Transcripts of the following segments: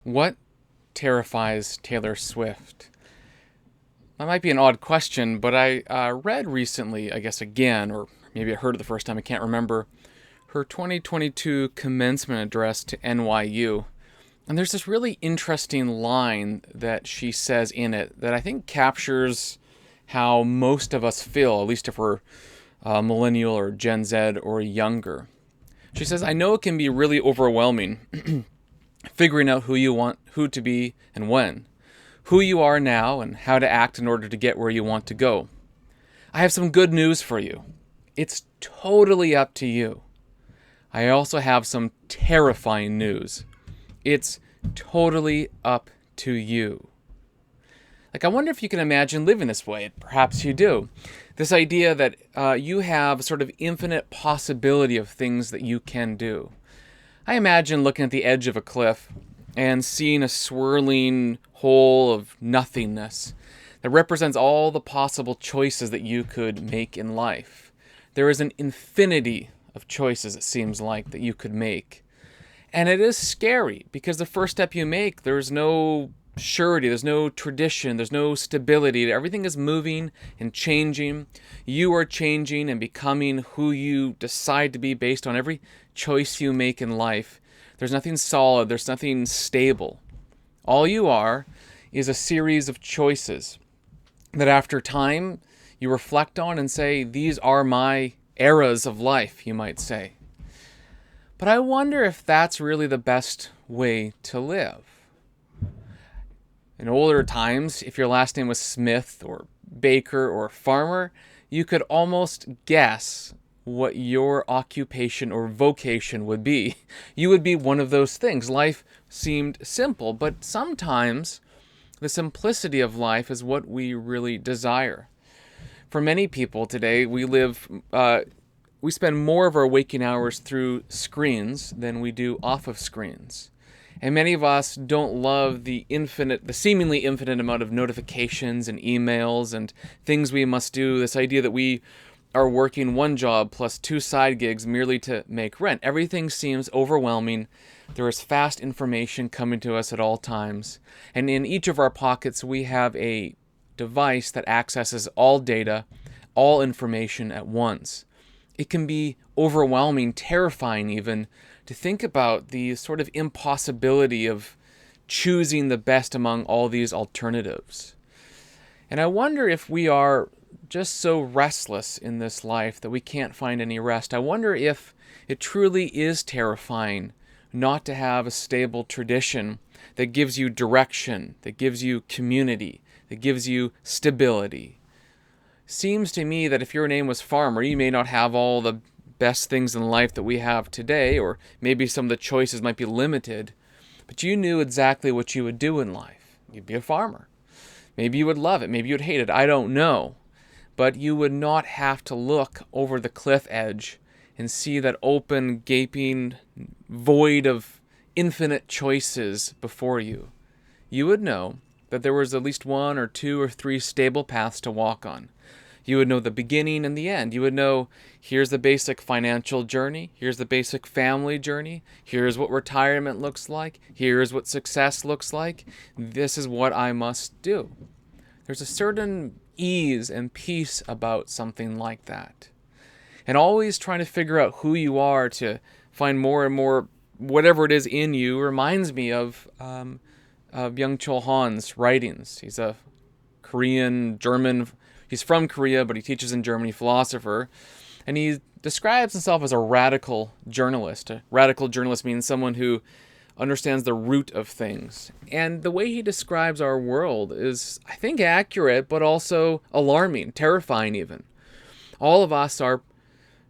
What terrifies Taylor Swift? That might be an odd question, but I read recently, I guess again, or maybe I heard it the first time, I can't remember, her 2022 commencement address to NYU. And there's this really interesting line that she says in it that I think captures how most of us feel, at least if we're millennial or Gen Z or younger. She says, I know it can be really overwhelming figuring out who you want who to be and when, who you are now and how to act in order to get where you want to go. I have some good news for you. It's totally up to you. I also have some terrifying news. It's totally up to you. I wonder if you can imagine living this way. Perhaps you do. This idea that you have sort of infinite possibility of things that you can do. I imagine looking at the edge of a cliff and seeing a swirling hole of nothingness that represents all the possible choices that you could make in life. There is an infinity of choices, it seems like, that you could make. And it is scary because the first step you make, there's no surety, there's no tradition, there's no stability. Everything is moving and changing. You are changing and becoming who you decide to be based on every choice you make in life. There's nothing solid, there's nothing stable. All you are is a series of choices that after time you reflect on and say, these are my eras of life, you might say. But I wonder if that's really the best way to live. In older times, if your last name was Smith or Baker or Farmer, you could almost guess what your occupation or vocation would be. You would be one of those things. Life seemed simple, but sometimes the simplicity of life is what we really desire. For many people today, we spend more of our waking hours through screens than we do off of screens. And many of us don't love the seemingly infinite amount of notifications and emails and things we must do. This idea that we are working one job plus two side gigs merely to make rent. Everything seems overwhelming. There is fast information coming to us at all times. And in each of our pockets, we have a device that accesses all data, all information at once. It can be overwhelming, terrifying even, to think about the sort of impossibility of choosing the best among all these alternatives. And I wonder if we are just so restless in this life that we can't find any rest. I wonder if it truly is terrifying not to have a stable tradition that gives you direction, that gives you community, that gives you stability. Seems to me that if your name was Farmer, you may not have all the best things in life that we have today, or maybe some of the choices might be limited, but you knew exactly what you would do in life. You'd be a farmer. Maybe you would love it, maybe you'd hate it, I don't know. But you would not have to look over the cliff edge and see that open, gaping void of infinite choices before you. You would know that there was at least one or two or three stable paths to walk on. You would know the beginning and the end. You would know, here's the basic financial journey. Here's the basic family journey. Here's what retirement looks like. Here's what success looks like. This is what I must do. There's a certain ease and peace about something like that. And always trying to figure out who you are to find more and more whatever it is in you reminds me of Byung Chul Han's writings. He's a Korean, German. He's from Korea, but he teaches in Germany, philosopher. And he describes himself as a radical journalist. A radical journalist means someone who understands the root of things. And the way he describes our world is, I think, accurate, but also alarming, terrifying even. All of us are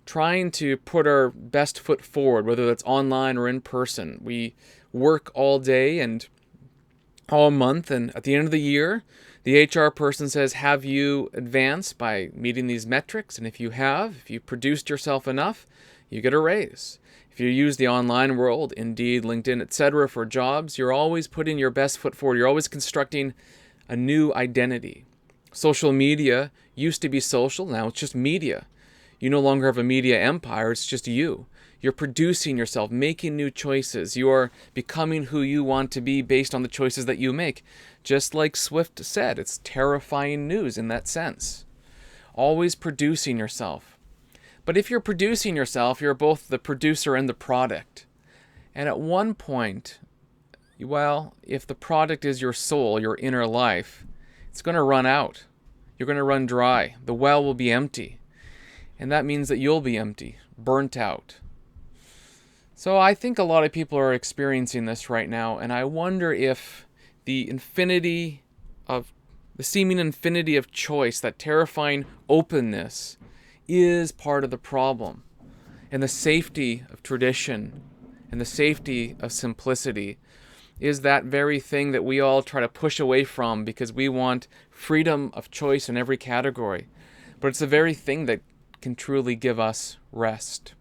trying to put our best foot forward, whether that's online or in person. We work all day and all month, and at the end of the year, the HR person says, have you advanced by meeting these metrics? And if you have, if you produced yourself enough, you get a raise. If you use the online world, Indeed, LinkedIn, etc., for jobs, you're always putting your best foot forward. You're always constructing a new identity. Social media used to be social, now it's just media. You no longer have a media empire, it's just you. You're producing yourself, making new choices. You're becoming who you want to be based on the choices that you make. Just like Swift said, it's terrifying news in that sense. Always producing yourself. But if you're producing yourself, you're both the producer and the product. And at one point, well, if the product is your soul, your inner life, it's going to run out. You're going to run dry. The well will be empty. And that means that you'll be empty, burnt out. So I think a lot of people are experiencing this right now, and I wonder if the seeming infinity of choice, that terrifying openness, is part of the problem. And the safety of tradition and the safety of simplicity is that very thing that we all try to push away from because we want freedom of choice in every category. But it's the very thing that can truly give us rest.